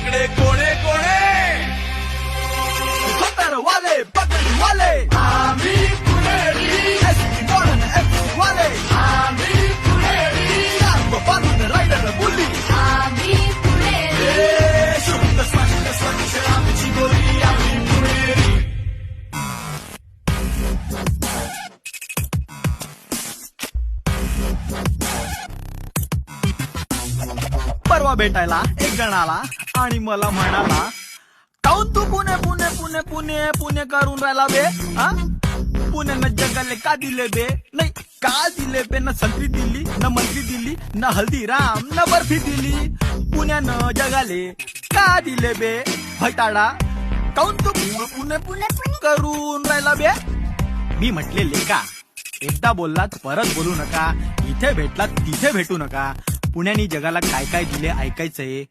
इकडे कोणे कोणे वाले पकड वाले आम्ही पुणेरी एसटी मॉडर्न एफ वाले आम्ही पुणेरी बांधून रायडर बोली आम्ही पुणेरी शुद्ध स्वच्छ स्वच्छ आमची बोली आम्ही पुणेरी. परवा भेटायला एक जण आला आणि मला म्हणाला, काऊन तू पुणे पुणे पुणे पुणे पुणे करून राहिला बे. पुण्यानं जगाले का दिले बे. नाही का दिले बे. न संत्री दिली न मंत्री दिली न हल्दीराम न बर्फी दिली. पुण्यानं जगाले का दिले बे. भैताडा काऊन तू पुणे पुणे करून राहिला बे. मी म्हटले लेका, एकदा बोललात परत बोलू नका. इथे भेटलात तिथे भेटू नका. पुण्यानी जगाला काय काय दिले ऐकायचंय.